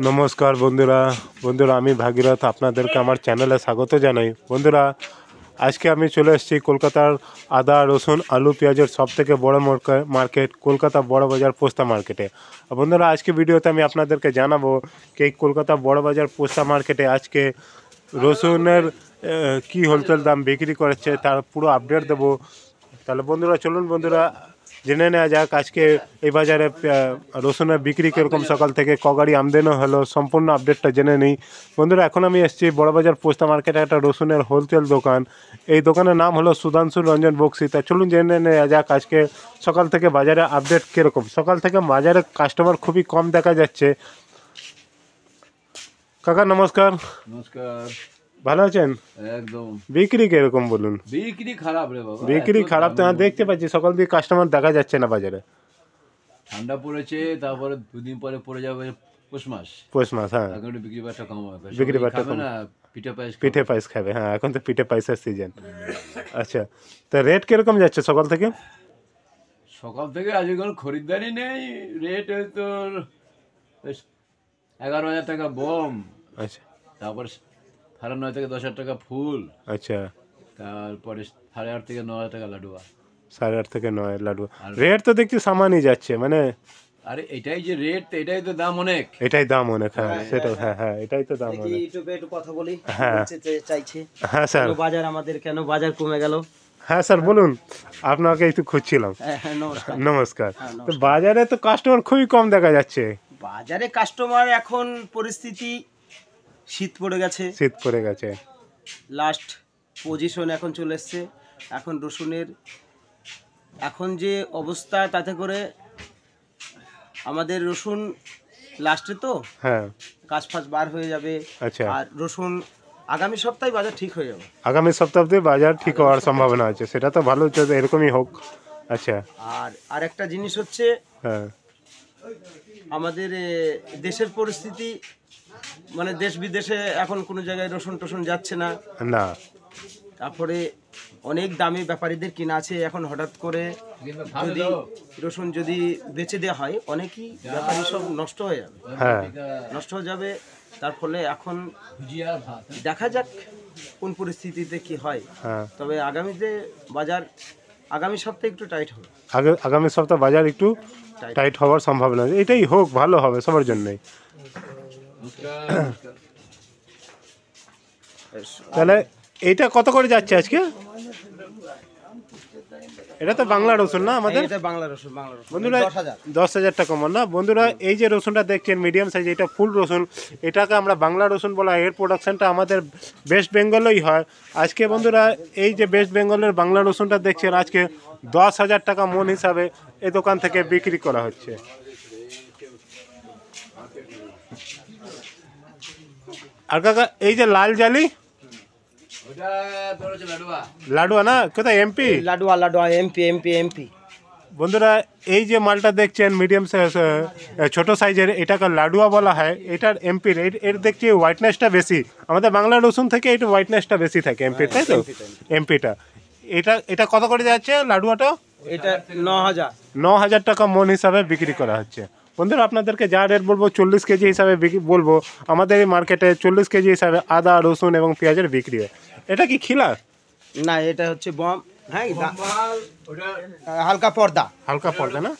নমস্কার বন্ধুরা আমি ভাগীরথ আপনাদেরকে আমার চ্যানেলে স্বাগত জানাই। বন্ধুরা আজকে আমি চলে এসেছি কলকাতার আদা রসুন আলু পেঁয়াজের সবথেকে বড় মার্কেট কলকাতা বড় বাজার পোস্তা মার্কেটে। বন্ধুরা আজকে ভিডিওতে আমি আপনাদেরকে জানাবো কি এই কলকাতা বড় বাজার পোস্তা মার্কেটে আজকে রসুনের কি হোলসেল দাম বিক্রি করেছে তার পুরো আপডেট দেবো। তাহলে বন্ধুরা চলুন জেনে নেওয়া যাক আজকে এই বাজারে রসুনের বিক্রি কীরকম, সকাল থেকে ক গাড়ি আমদানি হলো, সম্পূর্ণ আপডেটটা জেনে নিই। বন্ধুরা এখন আমি এসেছি বড়বাজার পোস্তা মার্কেটে, একটা রসুনের হোলসেল দোকান। এই দোকানের নাম হলো সুধাংশু রঞ্জন বক্সি। তা চলুন জেনে নেওয়া যাক আজকে সকাল থেকে বাজারে আপডেট কীরকম। সকাল থেকে বাজারে কাস্টমার খুবই কম দেখা যাচ্ছে। কাকা নমস্কার। নমস্কার। ভালো আছেন? একদম। বিক্রি কিরকম বলুন? বিক্রি খারাপ রে বাবা, বিক্রি খারাপ তো দেখতে পাচ্ছি, সকাল থেকে কাস্টমার দেখা যাচ্ছে না বাজারে। ঠান্ডা পড়েছে, তারপরে দুদিন পরে পড়ে যাবে পৌষ মাস। হ্যাঁ, এখন বিক্রি বাট্টা কম হবে। বিক্রি বাট্টা কম না, পিঠে পায়েস খাবে। হ্যাঁ, এখন তো পিঠে পায়েসের সিজন। আচ্ছা, তা রেট কিরকম যাচ্ছে সকাল থেকে? আজকে কোনো খরিদ্দারি নেই। রেট তো 11,000 টাকা বম। আচ্ছা, তারপর 9.5 থেকে 10,000 টাকা ফুল। আচ্ছা, তারপরে 8.5 থেকে 9,000 টাকা লাডুয়া। 8.5 থেকে 9 লাডু। রেট তো দেখছি সামানই যাচ্ছে, মানে আরে এটাই যে রেট, এটাই তো দাম অনেক। এটাই দাম অনেক। হ্যাঁ সেটা, হ্যাঁ এটাই তো দাম অনেক। ইউটিউবে একটু কথা বলি। হ্যাঁ চাইছে। হ্যাঁ স্যার, বাজার আমাদের কেন বাজার কমে গেল? হ্যাঁ স্যার বলুন, আপনাকে একটু খুঁজছিলাম। নমস্কার। তো বাজারে তো কাস্টমার খুবই কম দেখা যাচ্ছে। বাজারে কাস্টমার এখন পরিস্থিতি, শীত পড়ে গেছে। লাস্ট পজিশন এখন চলে এসছে। এখন রসুনের এখন যে অবস্থা, তাতে করে আমাদের রসুন লাস্টে তো হ্যাঁ কাজ ফাজ বার হয়ে যাবে। আচ্ছা, আর রসুন আগামী সপ্তাহে বাজার ঠিক হয়ে যাবে। আগামী সপ্তাহে বাজার ঠিক হওয়ার সম্ভাবনা আছে, সেটা তো ভালো, এরকমই হোক। আচ্ছা, আর একটা জিনিস হচ্ছে, হ্যাঁ আমাদের দেশের পরিস্থিতি, মানে দেশ বিদেশে এখন কোনো জায়গায় রসুন টসুন যাচ্ছে না। তারপরে অনেক দামি ব্যাপারীদের কিনা আছে। এখন হঠাৎ করে যদি রসুন যদি বেচে দেওয়া হয়, অনেকই ব্যাপারী সব নষ্ট হয়ে যাবে। তার ফলে এখন দেখা যাক কোন পরিস্থিতিতে কি হয়। তবে আগামী সপ্তাহে একটু টাইট হবে। আগামী সপ্তাহ বাজার একটু টাইট হওয়ার সম্ভাবনা, এটাই হোক, ভালো হবে সবার জন্যই। তাহলে এইটা কত করে যাচ্ছে আজকে? এটা তো বাংলা রসুন না আমাদের? বাংলা রসুন বন্ধুরা 10,000 টাকা মন না। বন্ধুরা এই যে রসুনটা দেখছেন মিডিয়াম সাইজ, এটা ফুল রসুন, এটাকে আমরা বাংলা রসুন বলা হয়। এর প্রোডাকশনটা আমাদের ওয়েস্ট বেঙ্গলেই হয়। আজকে বন্ধুরা এই যে ওয়েস্ট বেঙ্গলের বাংলা রসুনটা দেখছেন, আজকে 10,000 টাকা মন হিসাবে এই দোকান থেকে বিক্রি করা হচ্ছে। আর কাকা এই যে লাল জালি লাডুয়া না, কোথায়? MP Ladua MP. বন্ধুরা এই যে মালটা দেখছেন মিডিয়াম ছোট সাইজের, এটাকে লাডুয়া বলা হয়। এটার এমপির এর দেখছি হোয়াইটনেসটা বেশি, আমাদের বাংলা রসুন থেকে এটা হোয়াইটনেসটা বেশি থাকে এমপির, তাই তো? এমপিটা এটা কত করে যাচ্ছে লাডুয়াটা? এটা 9,000 টাকা মন হিসাবে বিক্রি করা হচ্ছে। বন্ধুরা আপনাদেরকে যা রেট বলবো 40 কেজি হিসাবে বলবো। আমাদের এই মার্কেটে 40 কেজি হিসাবে আদা রসুন এবং পেঁয়াজের বিক্রি হয়। এটা কি খিলা? না, এটা হচ্ছে বম। হ্যাঁ, হালকা পর্দা না।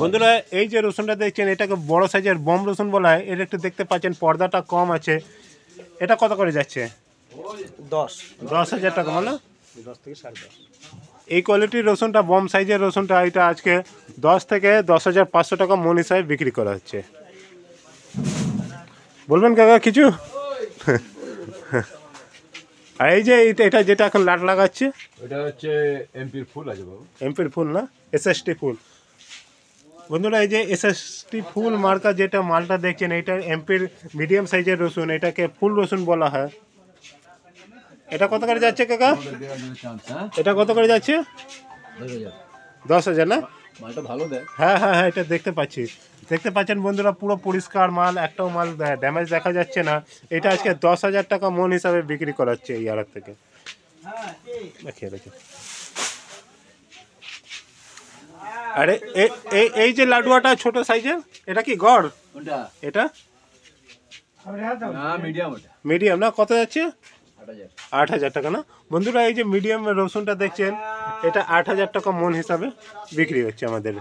বন্ধুরা এই যে রসুনটা দেখছেন, এটাকে বড় সাইজের বম রসুন বলা হয়। এর একটু দেখতে পাচ্ছেন পর্দাটা কম আছে। এটা কত করে যাচ্ছে? 10,000 টাকা মানে 10 থেকে 10.5। এই কোয়ালিটির রসুনটা, বম সাইজের রসুনটা, এটা আজকে 10 থেকে 10,500 টাকা মন হিসাবে বিক্রি করা হচ্ছে। বলবেন কাকা কিছু? আর এই যে এটা যেটা এখন লাট লাগাচ্ছে, এটা হচ্ছে এমপির ফুল আছে বাবু। এমপির ফুল না, এসএসটি ফুল। বন্ধুরা এই যে এসএসটি ফুল মার্কা যেটা মালটা দেখছেন, এটা এমপির মিডিয়াম সাইজের রসুন, এটাকে ফুল রসুন বলা হয়। এটা কত করে যাচ্ছে কাকা? এটা কত করে যাচ্ছে? 10,000 না? মালটা ভালো দেয়। হ্যাঁ, এটা দেখতে পাচ্ছেন বন্ধুরা, পুরো পরিষ্কার মাল, একটাও মাল ড্যামেজ দেখা যাচ্ছে না। এটা আজকে 10,000 টাকা মন হিসাবে বিক্রি করা হচ্ছে এই আড়ত থেকে। দেখিয়ে আরে এই যে লাডুয়াটা ছোট সাইজের, এটা কি গড়? কোনটা? এটা না মিডিয়াম, ওটা মিডিয়াম না? কত যাচ্ছে? 8000। 8,000 টাকা না? বন্ধুরা এই যে মিডিয়াম রসুনটা দেখছেন, এটা 8,000 টাকা মন হিসাবে বিক্রি হচ্ছে আমাদের।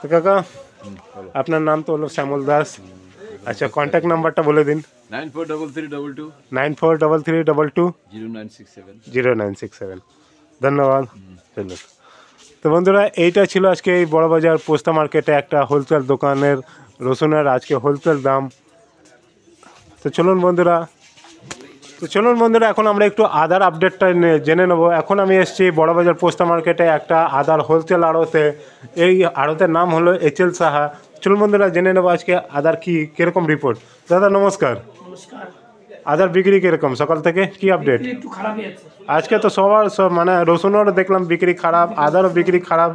তো কাকা, আপনার নাম তো হলো শ্যামল দাস। আচ্ছা, কন্ট্যাক্ট নাম্বারটা বলে দিন। 943322 943322 0967। 0967। ধন্যবাদ। চলুন। তো বন্ধুরা, এইটা ছিল আজকে এই বড়বাজার পোস্তা মার্কেটে একটা হোলসেল দোকানের রসুনের আজকে হোলসেল দাম। তো চলুন বন্ধুরা, এখন আমরা একটু আদার আপডেটটা জেনে নেব। এখন আমি এসেছি বড়বাজার পোস্তা মার্কেটে একটা আদার হোলসেল আড়তে। এই আড়তের নাম হলো HL সাহা। চলুন বন্ধুরা, জেনে নেবো আজকে আদার কীরকম রিপোর্ট। দাদা নমস্কার। নমস্কার। আদার বিক্রি কীরকম সকাল থেকে, কি আপডেট? একটু খারাপই আছে আজকে তো সবার মানে রসুনেরও দেখলাম বিক্রি খারাপ, আদারও বিক্রি খারাপ,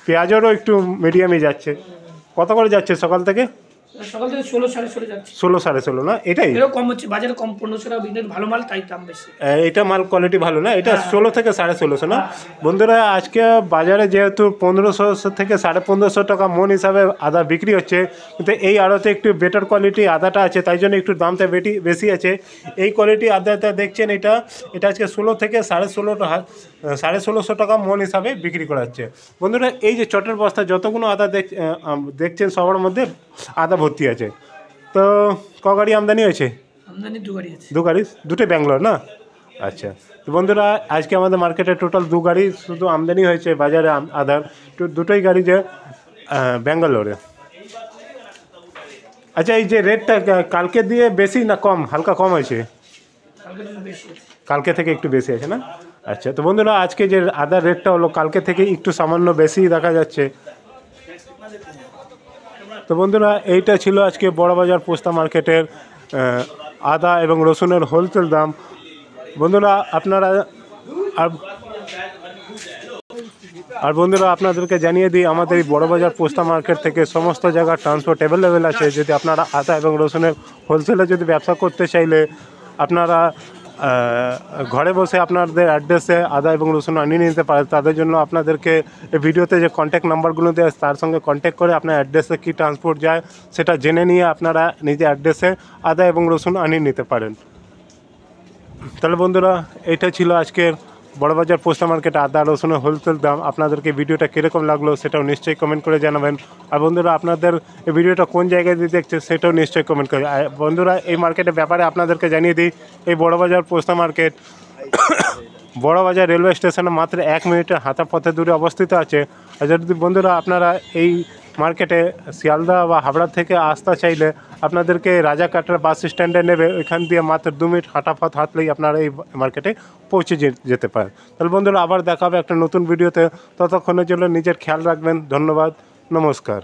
পেঁয়াজেরও একটু মিডিয়ামই যাচ্ছে। কত করে যাচ্ছে সকাল থেকে? সকাল থেকে 16 16.5 যাচ্ছে। 16 16.5 না? এটাই এরও কম হচ্ছে, বাজারে কম 1500 টাকা বিক্রি, ভালো মাল তাই দাম বেশি। এটা মাল কোয়ালিটি ভালো না? এটা 16 থেকে 16.5 না? বন্ধুরা, আজকে বাজারে যেহেতু 1500 থেকে 1550 টাকা মন হিসাবে আদা বিক্রি হচ্ছে, কিন্তু এই আড়তে একটু বেটার কোয়ালিটি আদাটা আছে, তাই জন্য একটু দামটা বেশি আছে। এই কোয়ালিটি আদাটা দেখছেন, এটা আজকে 16 থেকে 16.5 টাকা মন হিসাবে বিক্রি করা হচ্ছে। বন্ধুরা, এই যে চটের বস্তা যতগুলো আদা দেখছেন, সবার মধ্যে আদা ভর্তি আছে। তো ক গাড়ি আমদানি হয়েছে? আমদানি 2 গাড়ি আছে। 2 গাড়ি, দুটোই ব্যাঙ্গালোর না? আচ্ছা। তো বন্ধুরা, আজকে আমাদের মার্কেটে টোটাল 2 গাড়ি শুধু আমদানি হয়েছে বাজারে আদার, দুটোই গাড়ি যে ব্যাঙ্গালোরে। আচ্ছা, এই যে রেটটা কালকে দিয়ে বেশি না কম, হালকা কম হয়েছে? কালকে একটু বেশি আছে। কালকে থেকে একটু বেশি আছে না? আচ্ছা। তো বন্ধুরা, আজকে যে আদার রেটটা হলো কালকে থেকে একটু সামান্য বেশি দেখা যাচ্ছে। তো বন্ধুরা, এইটা ছিল আজকে বড়বাজার পোস্তা মার্কেটের আদা এবং রসুনের হোলসেল দাম। বন্ধুরা, বন্ধুরা আপনাদেরকে জানিয়ে দিই, আমাদের এই বড়বাজার পোস্তা মার্কেট থেকে সমস্ত জায়গার ট্রান্সপোর্ট অ্যাভেলেবেল আছে। যদি আপনারা আদা এবং রসুনের হোলসেলে যদি ব্যবসা করতে চাইলে, আপনারা ঘরে বসে আপনাদের অ্যাড্রেসে আদা এবং রসুন আনিয়ে নিতে পারেন। তাদের জন্য আপনাদেরকে এই ভিডিওতে যে কন্ট্যাক্ট নাম্বারগুলো দেয়, তার সঙ্গে কন্ট্যাক্ট করে আপনার অ্যাড্রেসে কী ট্রান্সপোর্ট যায় সেটা জেনে নিয়ে আপনারা নিজের অ্যাড্রেসে আদা এবং রসুন আনিয়ে নিতে পারেন। তাহলে বন্ধুরা, এটা ছিল আজকের বড়বাজার পোস্তা মার্কেট আদা রসুনের হোলসেল দাম। আপনাদেরকে ভিডিওটা কীরকম লাগলো সেটাও নিশ্চয়ই কমেন্ট করে জানাবেন। আর বন্ধুরা, আপনাদের এই ভিডিওটা কোন জায়গায় দিয়ে দেখছে সেটাও নিশ্চয়ই কমেন্ট করে। আর বন্ধুরা, এই মার্কেটের ব্যাপারে আপনাদেরকে জানিয়ে দিই, এই বড়বাজার পোস্তা মার্কেট বড়বাজার রেলওয়ে স্টেশনে মাত্র 1 মিনিটের হাঁটা পথে দূরে অবস্থিত আছে। আর যদি বন্ধুরা আপনারা এই মার্কেটে শিয়ালদা বা হাবড়া থেকে আসতে চাইলে, আপনাদেরকে রাজাকাটার বাস স্ট্যান্ডে নেবে, ওইখান দিয়ে মাত্র 2 মিনিট হাঁটা পথ হাঁটলেই আপনারা এই মার্কেটে পৌঁছে যেতে পারেন। তাহলে বন্ধুরা, আবার দেখা হবে একটা নতুন ভিডিওতে। ততক্ষণের জন্য নিজের খেয়াল রাখবেন। ধন্যবাদ, নমস্কার।